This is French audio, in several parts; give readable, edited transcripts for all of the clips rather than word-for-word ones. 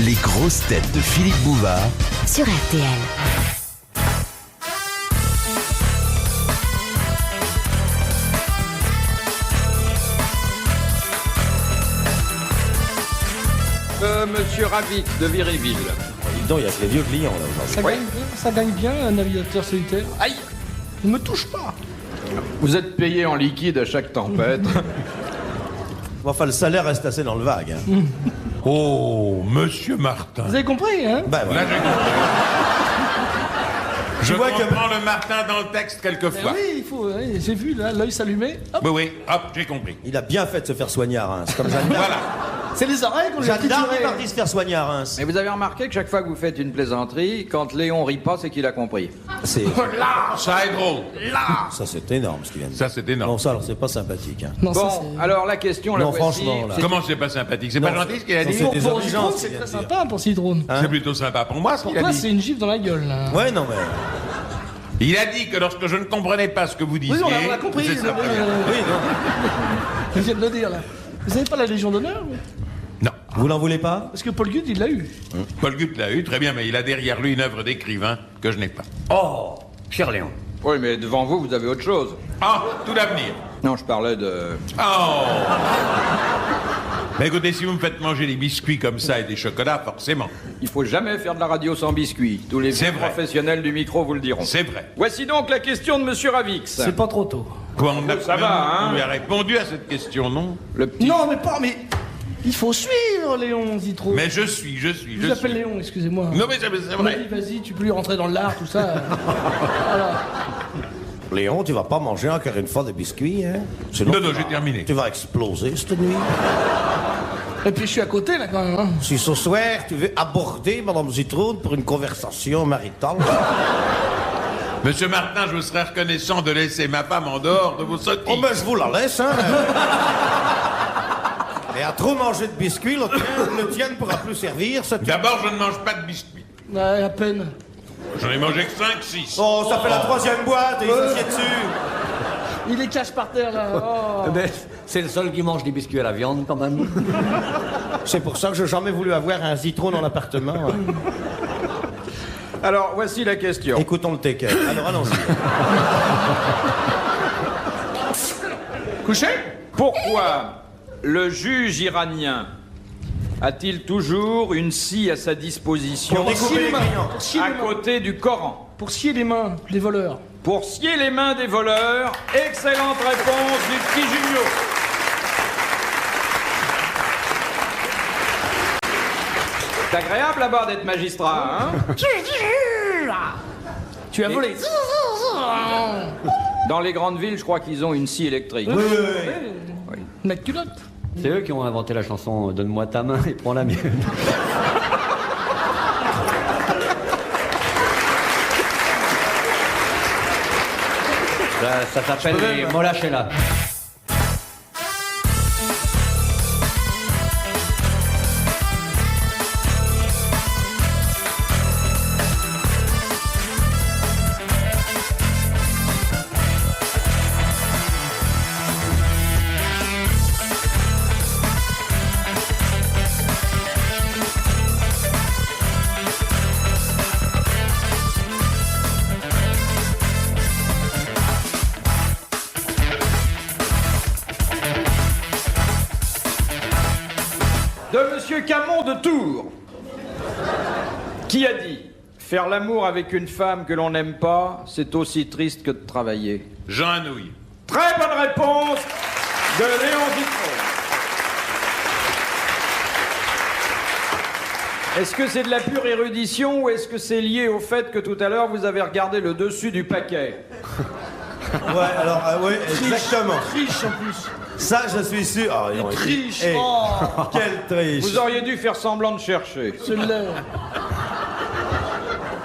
Les grosses têtes de Philippe Bouvard sur RTL. Monsieur Ravix de Viryville. Dis donc, il y a que les vieux clients là aujourd'hui. Ça gagne bien un navigateur solitaire. Aïe! Ne me touche pas. Vous êtes payé en liquide à chaque tempête. Enfin, le salaire reste assez dans le vague. Hein. Oh, Monsieur Martin. Vous avez compris, hein? Ben voilà. Là, j'ai compris. Je vois que- comprends le Martin dans le texte quelquefois. Oui, il faut. Oui, j'ai vu là, l'œil s'allumer. Hop, Oui, hop, j'ai compris. Il a bien fait de se faire soigner à Reims. Comme Jeanne Voilà. c'est les oreilles qu'on lui a Jeanne d'Arc est triturées. partie se faire soigner à Reims. Mais vous avez remarqué que chaque fois que vous faites une plaisanterie, quand Léon rit pas, c'est qu'il a compris. C'est... Ça est drôle. Ça, c'est énorme ce qu'il vient de dire. Ça, c'est énorme. Non, ça, alors, c'est pas sympathique. Hein. Non, ça, Bon, c'est- alors la question, la Non, voici. franchement, là. C'est- Comment c'est pas sympathique? C'est pas Non, gentil ce qu'il a non, dit? c'est Pour désobligeant, Citrone, ce c'est qu'il vient très de dire. sympa pour Citrone. Hein? C'est plutôt sympa pour moi ce Pour qu'il a toi, dit. c'est une gifle dans la gueule, là. Ouais, non, mais... Il a dit que lorsque je ne comprenais pas ce que vous disiez... Oui, on a compris. c'est ça. Oui, non. Je viens de le dire, là. Vous avez pas la Légion d'honneur vous Non. Vous l'en voulez pas? Parce que Paul Gutt, il l'a eu. Paul Gutt l'a eu, très bien, mais il a derrière lui une œuvre d'écrivain que je n'ai pas. Oh, cher Léon. Oui, mais devant vous, vous avez autre chose. Ah, tout l'avenir. Non, je parlais de... Oh! Mais écoutez, si vous me faites manger des biscuits comme ça et des chocolats, forcément. Il faut jamais faire de la radio sans biscuits. Tous les C'est vrai. professionnels du micro vous le diront. C'est vrai. Voici donc la question de Monsieur Ravix. C'est pas trop tôt. Quoi, on a Ça va, hein? On lui a répondu à cette question, non? Le petit... Non, mais pas, mais. Il faut suivre Léon Zitrone. Mais je suis. Je vous appelle Léon, excusez-moi. Non, mais c'est On m'a vrai. dit, vas-y, tu peux lui rentrer dans l'art, tout ça. Voilà. Léon, tu vas pas manger encore une fois des biscuits, hein? Sinon, Non, j'ai terminé. tu vas exploser cette nuit. Et puis je suis à côté, là, quand même. Hein. Si ce soir, tu veux aborder Madame Zitrone pour une conversation maritale... Monsieur Martin, je vous serais reconnaissant de laisser ma femme en dehors de vos sottises. Oh, ben, je vous la laisse, hein? Et à trop manger de biscuits, le tien ne pourra plus servir. Ça... D'abord, je ne mange pas de biscuits. Ouais, à peine. J'en ai mangé que 5, 6. Oh, ça fait la troisième boîte et il s'assied dessus. Il les cache par terre, là. Oh. Mais c'est le seul qui mange des biscuits à la viande, quand même. C'est pour ça que j'ai jamais voulu avoir un citron dans l'appartement. Hein. Alors, voici la question. Écoutons le teckel. Alors, allons-y. Couché? Pourquoi le juge iranien a-t-il toujours une scie à sa disposition Pour découper les clients. Pour scier à les mains. côté du Coran? Pour scier les mains des voleurs. Pour scier les mains des voleurs. Excellente réponse du petit Junio. C'est agréable là-bas d'être magistrat, hein? Tu as volé. Dans les grandes villes, je crois qu'ils ont une scie électrique. Ma culotte. C'est eux qui ont inventé la chanson Donne-moi ta main et prends la mienne. Ça s'appelle les Molachella. De Monsieur Camon de Tours, qui a dit « Faire l'amour avec une femme que l'on n'aime pas, c'est aussi triste que de travailler Jean Anouilh. ». Très bonne réponse de Léon Zitrone. Est-ce que c'est de la pure érudition ou est-ce que c'est lié au fait que tout à l'heure vous avez regardé le dessus du paquet? Ouais, alors, oui, exactement. Triche en plus. Ça, je suis sûr. Ah, non, Triche. eh, Oh, quelle triche. Vous auriez dû faire semblant de chercher. celui-là.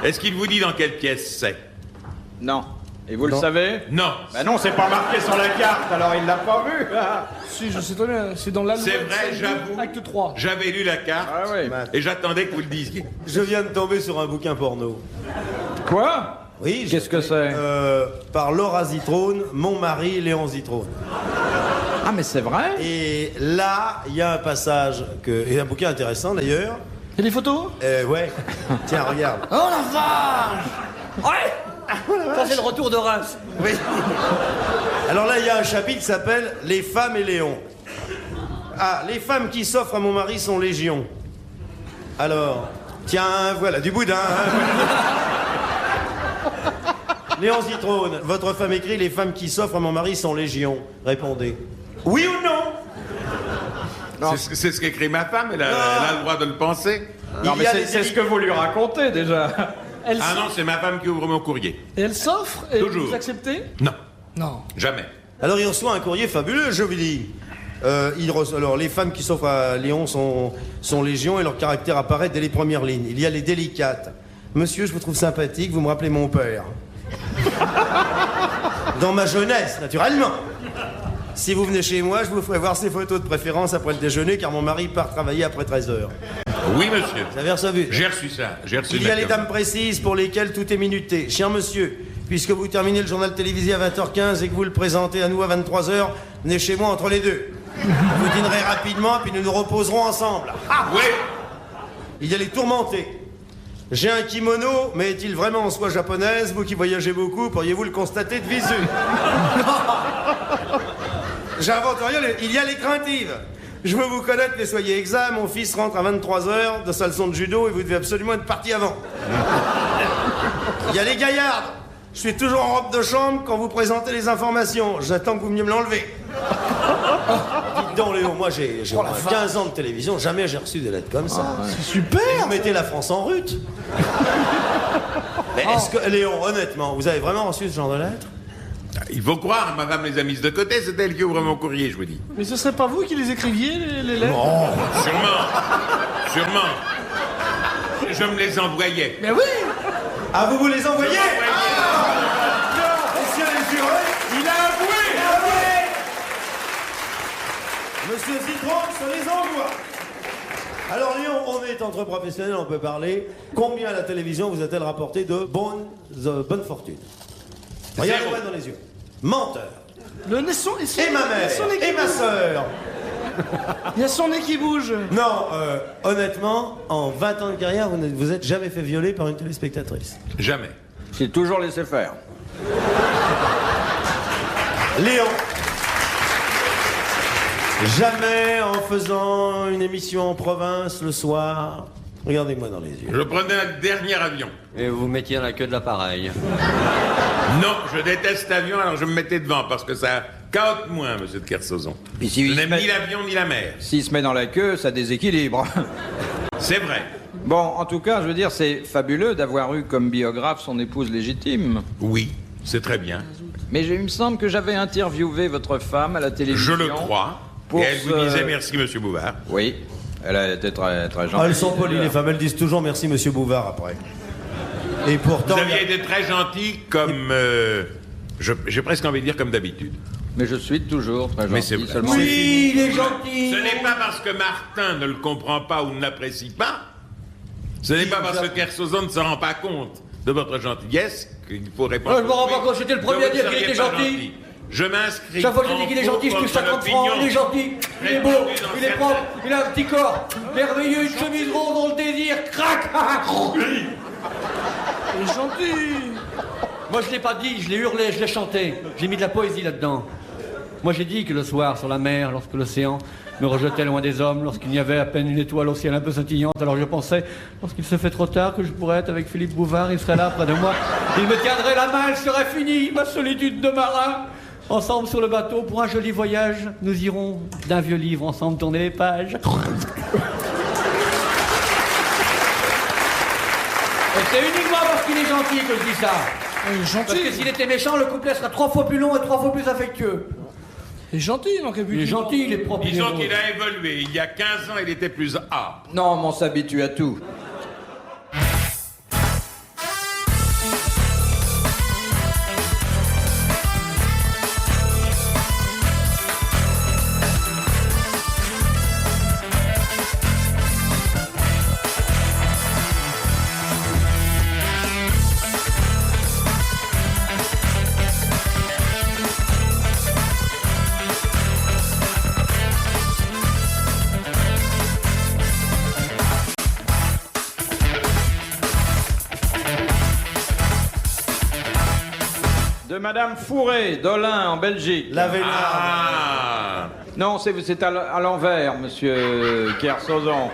Est-ce qu'il vous dit dans quelle pièce c'est? Non. Et vous le savez? Non. Ben non, c'est pas marqué sur la carte, alors il l'a pas vu. Si, je sais très bien. C'est dans l'Alouette. C'est vrai, j'avoue. Acte 3. J'avais lu la carte Ah oui. et j'attendais que vous le disiez. Je viens de tomber sur un bouquin porno. Quoi? Oui. Qu'est-ce que c'est? Par Laura Zitrone, mon mari Léon Zitrone. Ah mais c'est vrai? Et là, il y a un passage, et un bouquin intéressant d'ailleurs, Et les photos? Ouais. Tiens, regarde. Oh la vache! Ouais! Ça, c'est le retour de Reims. Oui. Alors là, il y a un chapitre qui s'appelle « Les femmes et Léon ». Ah, les femmes qui s'offrent à mon mari sont légion. Alors, tiens, voilà, du boudin. Léon Zitrone, votre femme écrit « Les femmes qui s'offrent à mon mari sont légion ». Répondez. Oui ou non? C'est ce qu'écrit ma femme, elle a le droit de le penser. Non, Il mais y a c'est des ce que vous lui racontez déjà. Elle Ah non, c'est ma femme qui ouvre mon courrier. Et elle s'offre? Et Toujours. vous acceptez? Non, Non. jamais. Alors il reçoit un courrier fabuleux, je vous dis. Alors les femmes qui s'offrent à Léon sont légion et leur caractère apparaît dès les premières lignes. Il y a les délicates. Monsieur, je vous trouve sympathique, vous me rappelez mon père. Dans ma jeunesse, naturellement. Si vous venez chez moi, je vous ferai voir ses photos de préférence après le déjeuner, car mon mari part travailler après 13h. Oui, monsieur. Vous avez reçu? J'ai reçu ça. J'ai reçu Il y a les d'accord. dames précises pour lesquelles tout est minuté. Cher monsieur, puisque vous terminez le journal télévisé à 20h15 et que vous le présentez à nous à 23h, venez chez moi entre les deux. Vous dînerez rapidement, puis nous nous reposerons ensemble. Ah Oui. Il y a les tourmentés. J'ai un kimono, mais est-il vraiment en soie japonaise? Vous qui voyagez beaucoup, pourriez-vous le constater de visu? J'invente rien, il y a les craintives. Je veux vous connaître, mais soyez exact, mon fils rentre à 23h de sa leçon de judo et vous devez absolument être parti avant. Il y a les gaillardes. Je suis toujours en robe de chambre quand vous présentez les informations. J'attends que vous veniez me l'enlever. Dites donc, Léon, moi j'ai 15 ans de télévision, jamais j'ai reçu des lettres comme ça. C'est super! Vous mettez la France en rute. Mais est-ce que, Léon, honnêtement, vous avez vraiment reçu ce genre de lettres? Il faut croire, ma femme les a mises de côté, c'est elle qui ouvre mon courrier, je vous dis. Mais ce serait pas vous qui les écriviez, les lettres? Non. Sûrement. Je me les envoyais. Mais oui! Ah, vous les envoyez? Monsieur les jurés, Il a avoué. Monsieur Citron se les envoie. Alors Léon, on est entre professionnels, on peut parler. Combien la télévision vous a-t-elle rapporté de bonne fortune? Regardez-moi dans les yeux. Menteur. Le nez son... Et ma mère, et ma sœur. Il y a son nez qui bouge. Non, honnêtement, en 20 ans de carrière, vous ne vous êtes jamais fait violer par une téléspectatrice. Jamais. J'ai toujours laissé faire. Léon. Jamais en faisant une émission en province le soir. Regardez-moi dans les yeux. Je prenais un dernier avion. Et vous mettiez dans la queue de l'appareil. Non, je déteste l'avion, alors je me mettais devant parce que ça caote moins, monsieur de Kersauzon. Puis si Je il n'aime se met- ni l'avion ni la mer. S'il se met dans la queue, ça déséquilibre. C'est vrai. Bon, en tout cas, je veux dire, c'est fabuleux d'avoir eu comme biographe son épouse légitime. Oui, c'est très bien. Mais il me semble que j'avais interviewé votre femme à la Je télévision. le crois. Pour Et elle vous ce- disait merci, monsieur Bouvard. Oui, elle a été très, très gentille. Ah, elles sont polies, les femmes, elles disent toujours merci monsieur Bouvard après. Et pourtant... Vous aviez été très gentil comme... j'ai presque envie de dire comme d'habitude. Mais je suis toujours très Mais c'est gentil. vrai. Seulement, Oui, il est gentil. Ce n'est pas parce que Martin ne le comprend pas ou ne l'apprécie pas, ce n'est pas parce que Kersozon ne se rend pas compte de votre gentillesse qu'il faut répondre. Je me rends pas oui, compte, j'étais le que premier à vous dire ne qu'il seriez était pas gentil. Je m'inscris. Chaque fois que je dis en qu'il est faux gentil, je touche contre 50 francs, l'opinion. il est gentil, il est beau, Répandue dans il est cette- propre, il a un petit corps, merveilleux, une chemise ronde dans le désir, crac. Il est gentil. Moi je l'ai pas dit, je l'ai hurlé, je l'ai chanté, j'ai mis de la poésie là-dedans. Moi j'ai dit que le soir, sur la mer, lorsque l'océan me rejetait loin des hommes, lorsqu'il n'y avait à peine une étoile au ciel un peu scintillante, alors je pensais, lorsqu'il se fait trop tard, que je pourrais être avec Philippe Bouvard, il serait là près de moi, il me tiendrait la main, elle serait finie, ma solitude de marin. Ensemble sur le bateau, pour un joli voyage, nous irons d'un vieux livre ensemble tourner les pages. Et c'est uniquement parce qu'il est gentil que je dis ça. Il est gentil. Parce que s'il était méchant, le couplet serait 3 fois plus long et 3 fois plus affectueux. Il est gentil, donc. Il est gentil, il est propre. il est Disons beau. qu'il a évolué. Il y a 15 ans, il était plus A. non, mais on s'habitue à tout. de Madame Fourré, d'Olin, en Belgique. La Vénarde. Ah. Non, c'est à l'envers, monsieur Kersozon.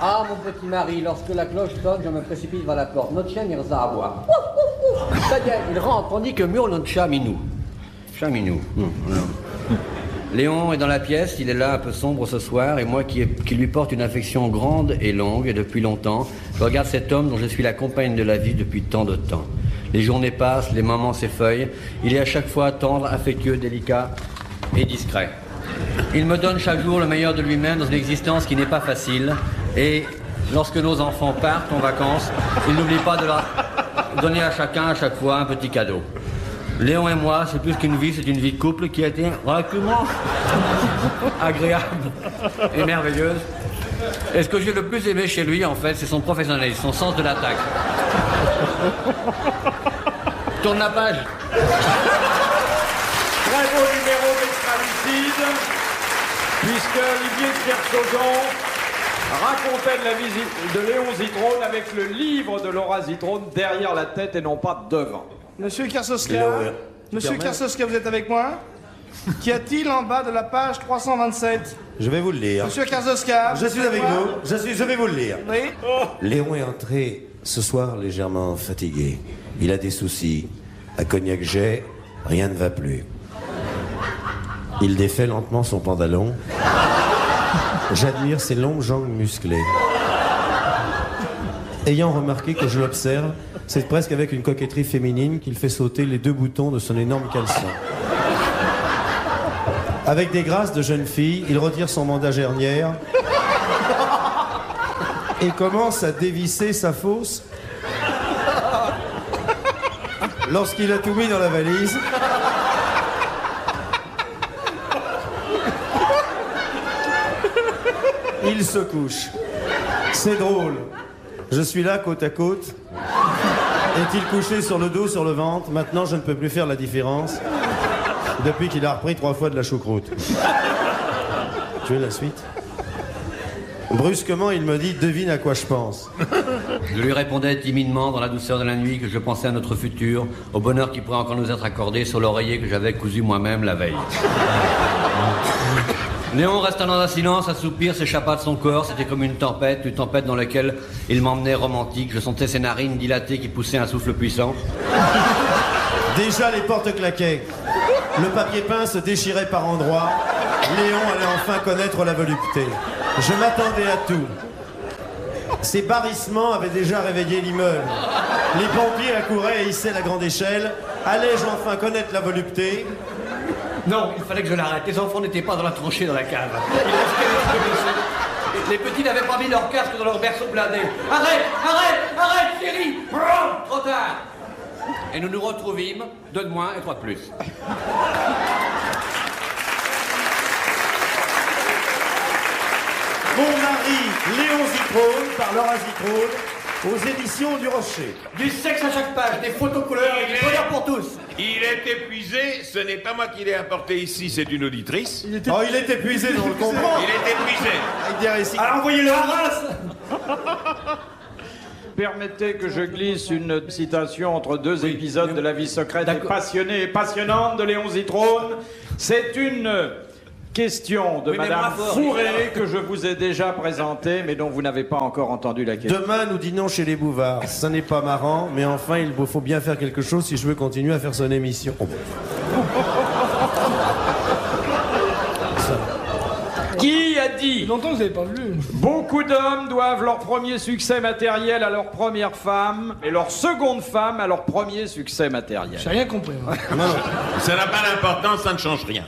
Ah, mon petit mari, lorsque la cloche sonne, je me précipite vers la porte. Notre chien ira à boire. Ça y est, il rentre, tandis que murmure notre chat Minou. Chat Minou. Léon est dans la pièce, il est là un peu sombre ce soir, et moi qui lui porte une affection grande et longue, et depuis longtemps, je regarde cet homme dont je suis la compagne de la vie depuis tant de temps. Les journées passent, les moments s'effeuillent, il est à chaque fois tendre, affectueux, délicat et discret. Il me donne chaque jour le meilleur de lui-même dans une existence qui n'est pas facile, et lorsque nos enfants partent en vacances, il n'oublie pas de leur donner à chacun, à chaque fois, un petit cadeau. Léon et moi, c'est plus qu'une vie, c'est une vie de couple qui a été relativement agréable et merveilleuse. Et ce que j'ai le plus aimé chez lui, en fait, c'est son professionnalisme, son sens de l'attaque. Tourne la page. Très beau numéro d'Extra-Lucide, puisque Olivier de Kersauzon racontait de la visite de Léon Zitrone avec le livre de Laura Zitrone derrière la tête et non pas devant. Monsieur Kersozka, Monsieur Kersozka, vous êtes avec moi? Qu'y a-t-il en bas de la page 327? Je vais vous le lire. Monsieur Kersozka, Je suis avec vous. Je vais vous le lire. Oui. Léon est entré ce soir légèrement fatigué. Il a des soucis. À Cognac-Jet, rien ne va plus. Il défait lentement son pantalon. J'admire ses longues jambes musclées. Ayant remarqué que je l'observe, c'est presque avec une coquetterie féminine qu'il fait sauter les 2 boutons de son énorme caleçon. Avec des grâces de jeune fille, il retire son mandat gernière et commence à dévisser sa fosse. Lorsqu'il a tout mis dans la valise, il se couche. C'est drôle. Je suis là, côte à côte. Est-il couché sur le dos, sur le ventre? Maintenant, je ne peux plus faire la différence. Depuis qu'il a repris 3 fois de la choucroute. Tu veux la suite? Brusquement, il me dit, devine à quoi je pense. Je lui répondais timidement dans la douceur de la nuit que je pensais à notre futur, au bonheur qui pourrait encore nous être accordé sur l'oreiller que j'avais cousu moi-même la veille. Léon resta dans un silence, un soupir s'échappa de son corps. C'était comme une tempête dans laquelle il m'emmenait romantique. Je sentais ses narines dilatées qui poussaient un souffle puissant. Déjà, les portes claquaient. Le papier peint se déchirait par endroits. Léon allait enfin connaître la volupté. Je m'attendais à tout. Ces barrissements avaient déjà réveillé l'immeuble. Les pompiers accouraient et hissaient la grande échelle. Allais-je enfin connaître la volupté? Non, il fallait que je l'arrête. Les enfants n'étaient pas dans la tranchée dans la cave. Les petits n'avaient pas mis leur casque dans leur berceau blindé. Arrête, chérie! Trop tard! Et nous nous retrouvîmes, 2 de moins et 3 de plus. Mon mari, Léon Zitrone, par Laura Zitrone, aux éditions du Rocher. Du sexe à chaque page, des photos couleurs et du bonheur pour tous. Il est épuisé, ce n'est pas moi qui l'ai apporté ici, c'est une auditrice. Il est épuisé, on le comprend. Il est épuisé. Avec des récits. Alors envoyez-le à race. Permettez que je glisse une citation entre 2 épisodes de la vie secrète et passionnée et passionnante de Léon Zitrone. C'est une question de Madame Fourré que je vous ai déjà présentée, mais dont vous n'avez pas encore entendu la question. Demain, nous dînons chez les Bouvards. Ça n'est pas marrant, mais enfin, il faut bien faire quelque chose si je veux continuer à faire son émission. Oh, bon. Qui a dit Longtemps que vous n'avez pas vu. beaucoup d'hommes doivent leur premier succès matériel à leur première femme et leur seconde femme à leur premier succès matériel? J'ai rien compris. Moi. Ça n'a pas d'importance, ça ne change rien.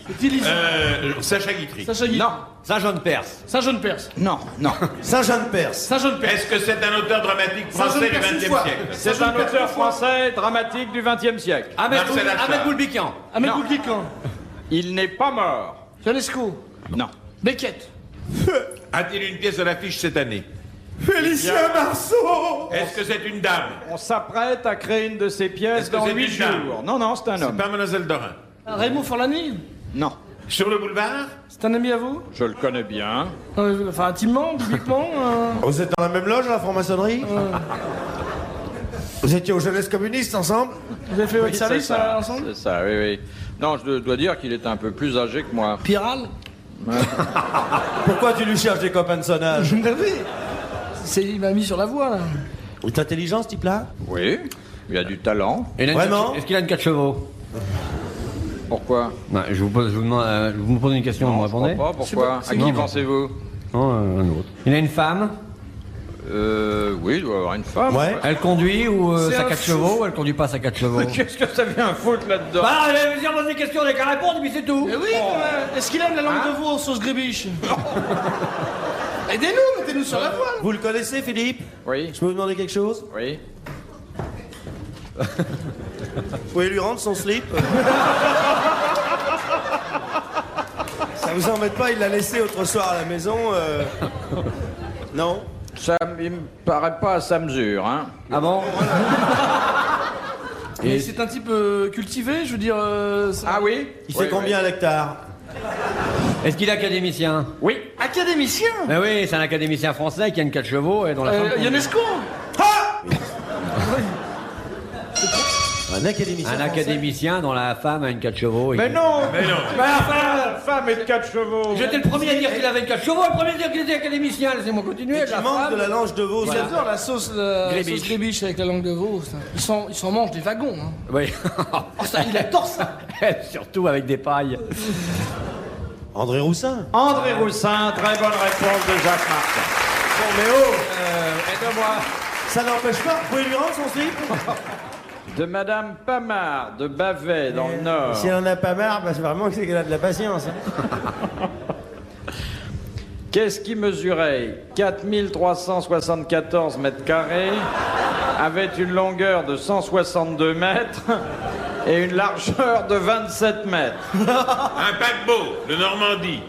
Sacha Guitry. Sacha Guitry. Non. Saint-Jean-de-Perse. Saint-Jean-de-Perse. Non. Saint-Jean-de-Perse. Saint-Jean-de-Perse. Est-ce que c'est un auteur dramatique français du XXe siècle? C'est un auteur français dramatique du XXe siècle. Ahmed Achard. Boulbikian. Ahmed Non. Boulkikan. Il n'est pas mort. Ionesco. Non. Beckett. A-t-il une pièce à l'affiche cette année? Félicien Marceau. Est-ce que c'est une dame? On s'apprête à créer une de ces pièces Est-ce que dans c'est 8 une dame? jours. Non, c'est un C'est homme. pas Mademoiselle Dorin. Raymond Forlani. Non. Sur le boulevard? C'est un ami à vous? Je le connais bien. Enfin, intimement, publiquement. Vous êtes dans la même loge, à la franc-maçonnerie? Vous étiez aux jeunesses communistes ensemble? Vous avez fait votre Oui, service c'est ça, ensemble? C'est ça, oui, oui. Non, je dois dire qu'il est un peu plus âgé que moi. Piral? Pourquoi tu lui cherches des copains de son âge? Il m'a mis sur la voie, là. Il est intelligent, ce type-là? Oui, il a du talent. Vraiment? Est-ce qu'il a une 4 chevaux? Pourquoi? Je vous pose une question, vous me Je répondez? crois pas, pourquoi? À qui pensez-vous? Non, un autre. Il a une femme? Oui, il doit avoir une femme. Ouais. Elle conduit ou C'est sa un 4 chevaux ou elle conduit pas sa 4 chevaux? Mais qu'est-ce que ça vient foutre là-dedans? Bah, vous dire des questions, des qu'à répondre, et puis c'est tout. Mais oui, est-ce qu'il aime la langue de veau sauce grébiche? Aidez-nous, mettez-nous sur la voie. Vous le connaissez, Philippe? Oui, Je peux vous demander quelque chose? oui. Vous pouvez lui rendre son slip? Ça vous embête pas, il l'a laissé autre soir à la maison Non? Ça, il me paraît pas à sa mesure, hein. Ah bon? Mais c'est un type cultivé, je veux dire... Ah oui? Il fait combien à l'hectare? Est-ce qu'il est académicien? Oui. Académicien? Ben oui, c'est un académicien français qui a une 4 chevaux et dont la femme conduit. Ionesco? Un académicien. Un académicien dont la femme a une 4 chevaux. Mais non! Mais non. Mais la femme est de 4 chevaux. J'étais le premier à dire qu'il avait une 4 chevaux, le premier à dire qu'il était académicien. Laissez-moi continuer. Et qui manque de la langue de veau, ça. J'adore la sauce grébiche avec la langue de veau. Ça. Ils s'en mangent des wagons. Hein. Oui. Oh, ça, il adore ça. Surtout avec des pailles. André Roussin. André Roussin, très bonne réponse de Jacques Martin. Bon, mais oh, Aide-moi. ça n'empêche pas. Vous pouvez lui rendre son slip? De Madame Pamard, de Bavet, dans le Nord. Si elle en a pas marre, bah, c'est vraiment que c'est qu'elle a de la patience. Hein. Qu'est-ce qui mesurait 4374 mètres carrés, avait une longueur de 162 mètres et une largeur de 27 mètres? Un paquebot de Normandie.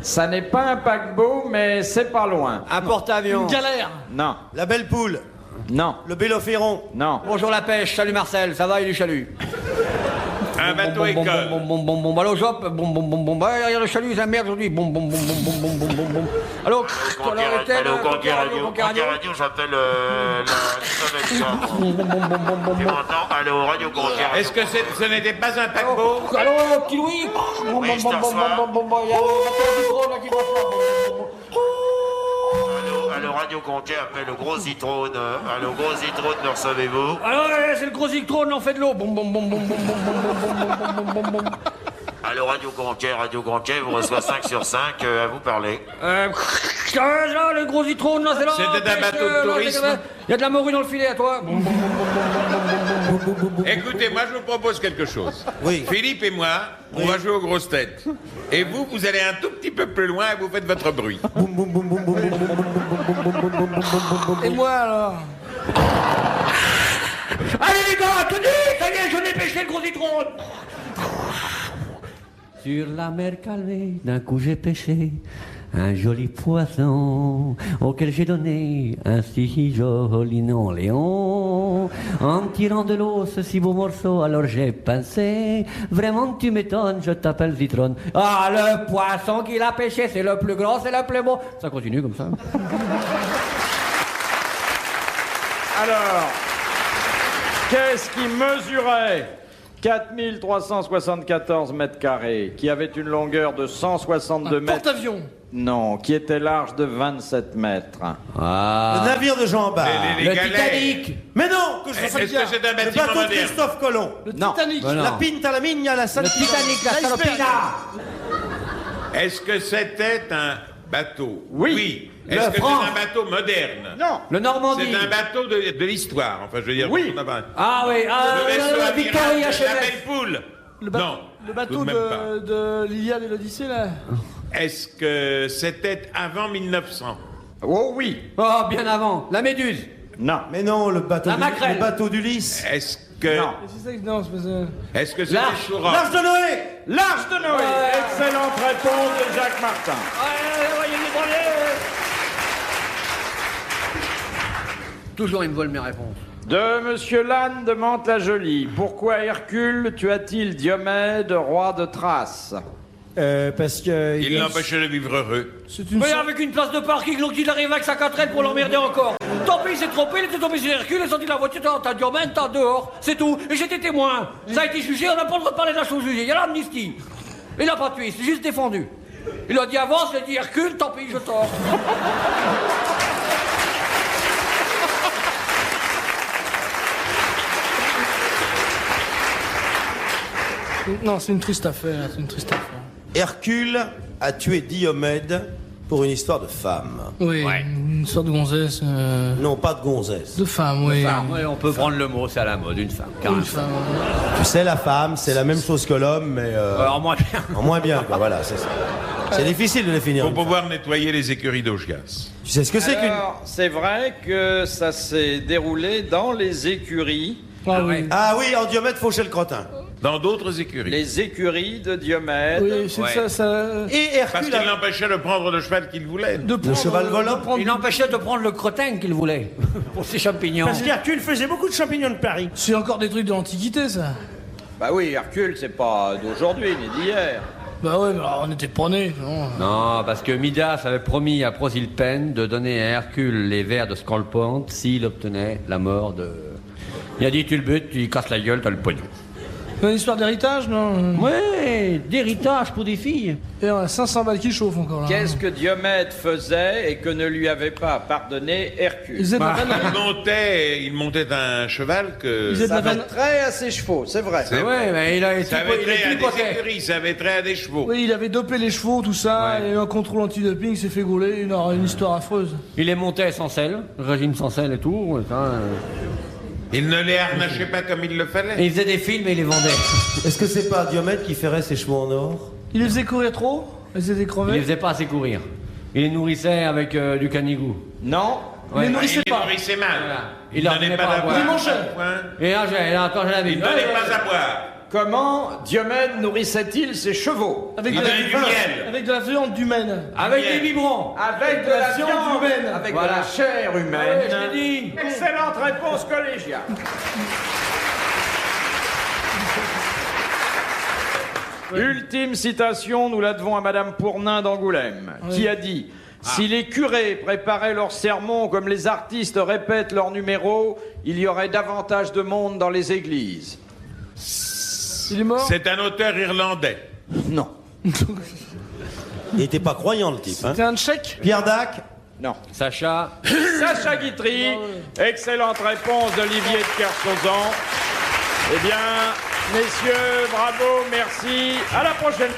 Ça n'est pas un paquebot, mais c'est pas loin. Un porte-avions. Une galère. Non, La belle poule. non, Le bélophéron. non. Bonjour la pêche, salut Marcel, ça va, il est chalut. Un bateau école. Allô, Jop, bah, regarde le chalut, c'est la merde aujourd'hui. Allô, Conquer Radio, j'appelle la Tu m'entends? Allô, Radio Conquer Radio. Est-ce que ce n'était pas un paquebot? Allô, petit Louis. Oui, je te reçois. Allô, Radio Conquer appelle le gros Zitrone. Allô, gros Zitrone, me recevez-vous? Alors, c'est le gros Zictrone, on fait de l'eau. Allô, Radio Conquer, vous reçoit 5 sur 5, à vous parler. Là, le gros Zictrone, là, c'est là. C'était un bateau de tourisme. Il y a de la morue dans le filet, à toi. Écoutez, moi je vous propose quelque chose. Oui. Philippe et moi, on va jouer aux grosses têtes. Et vous, vous allez un tout petit peu plus loin et vous faites votre bruit. Et moi alors? Allez, les gars, tenez, ça y est, je l'ai pêché, le gros Zictrone. Sur la mer calmée, d'un coup j'ai pêché un joli poisson auquel j'ai donné un si joli nom, Léon. En tirant de l'eau ce si beau morceau, alors j'ai pensé, vraiment tu m'étonnes, je t'appelle Zitrone. Ah, le poisson qu'il a pêché, c'est le plus grand, c'est le plus beau. Ça continue comme ça. Alors, qu'est-ce qui mesurait 4374 mètres carrés, qui avait une longueur de 162 mètres? Porte-avions. Non, qui était large de 27 mètres. Ah. Le navire de Jean Bart. Les Le galets. Titanic. Mais non, que je Est-ce fasse que c'est un le bâtiment bateau de moderne? Christophe Colomb. Le Non. Titanic. Ben non. La Pinta, la Migna, la Le Salpina. Titanic, la salopina. Est-ce que c'était un bateau? Oui. Est-ce que France. c'est un bateau moderne? Non. Le Normandie. C'est un bateau de l'histoire, enfin je veux dire. Oui. on a pas- Ah oui, Le vaisseau amiral Victory de la HMS. belle poule. Non. Le bateau tout de même pas. de l'Iliade et l'Odyssée, là. Est-ce que c'était avant 1900? Oh oui. Oh, bien avant. La Méduse. Non. Mais non, le bateau, La maquerelle. le bateau d'Ulysse. Est-ce que Non. C'est ça que... Non, c'est pas ça. est-ce que c'était L'arche. sous Rome? L'Arche de Noé. L'Arche de Noé. Excellente réponse de Jacques Martin. Toujours, il me vole mes réponses. De Monsieur Lannes de Mantes-la-Jolie. Pourquoi Hercule tua-t-il Diomède, roi de Thrace? parce que... Il l'empêchait de vivre heureux. Mais avec une place de parking, donc il arrive avec sa 4L pour l'emmerder encore. Tant pis, il s'est trompé, il était tombé sur Hercule, il est sorti de la voiture, t'as Diomède, t'as dehors, c'est tout. Et j'étais témoin. Ça a été jugé, on n'a pas le droit de parler de la chose jugée. Il y a l'amnistie. Il n'a pas tué, il s'est juste défendu. Il a dit avance, il a dit Hercule, tant pis, je tords. Non, c'est une triste affaire, c'est une triste affaire. Hercule a tué Diomède pour une histoire de femme. Oui, une sorte de gonzesse. Non, pas de gonzesse. De femme, oui. Ouais, on peut prendre le mot, c'est à la mode, une femme. Une femme. Tu sais, la femme, c'est la même chose que l'homme, mais... En moins bien. En moins bien, quoi, voilà, c'est ça. C'est difficile de définir. Pour pouvoir nettoyer les écuries d'Augias. Tu sais ce que c'est qu'une... Alors, c'est vrai que ça s'est déroulé dans les écuries. Ah oui. Ah oui, en Diomède fauchait le crottin. Dans d'autres écuries. Les écuries de Diomède. Oui, c'est ça. Et Parce Hercule... qu'il l'empêchait de prendre le cheval qu'il voulait. De Le prendre- cheval volant de prendre- Il empêchait de prendre le crottin qu'il voulait pour ses champignons. Parce qu'Hercule faisait beaucoup de champignons de Paris. C'est encore des trucs de l'Antiquité, ça. Bah oui, Hercule, c'est pas d'aujourd'hui ni d'hier. Bah ouais, mais alors, on était pas nés. Non. Non, parce que Midas avait promis à Prosilpène de donner à Hercule les vers de Scolpante s'il obtenait la mort de... Il a dit, tu le butes, tu lui casses la gueule, t'as le pognon. Une histoire d'héritage, non? Ouais, d'héritage pour des filles. Et on a 500 balles qui chauffent encore là. Qu'est-ce que Diomède faisait et que ne lui avait pas pardonné Hercule? Ils faisaient de la vanne- Il montait un cheval que... Ils faisaient de Ça la avait vanne- trait à ses chevaux, c'est vrai. C'est vrai. mais il a été Ça avait trait à des poquet. écuries, ça avait trait à des chevaux. Oui, il avait dopé les chevaux, tout ça, Ouais. et un contrôle anti-doping, il s'est fait gauler, une histoire affreuse. Il les montait sans sel, régime sans sel et tout. Il ne les harnachait pas comme il le Et fallait. il faisait des films et il les vendait. Est-ce que c'est pas Diomède qui ferait ses chevaux en or? Il les faisait courir trop, ils étaient Il les crevés. faisait pas assez courir. Il les nourrissait avec du canigou. Non. Il les Ouais. nourrissait Il les pas. nourrissait mal. Voilà. Il Il leur donnait donnait pas pas à à boire. boire. Il mangeait. Point. Et là, quand j'ai la vie. Il ne donnait pas à boire. Comment Diomède nourrissait-il ses chevaux? Avec Il de la donnait du viande- miel. avec de la viande humaine. Avec Miel. des biberons. Avec de la viande humaine. Avec Voilà. de la chair humaine. Ouais, je l'ai dit. Excellente réponse collégiale. Ultime citation, nous la devons à Madame Pournin d'Angoulême, qui a dit « Si les curés préparaient leurs sermons comme les artistes répètent leurs numéros, il y aurait davantage de monde dans les églises. Il est mort. C'est un auteur irlandais. » Non. Il était pas croyant, le type, hein? C'était un tchèque. Pierre Dac? Non. Sacha. Sacha Guitry, excellente réponse d'Olivier de Kersauzon. Eh bien, messieurs, bravo, merci. À la prochaine.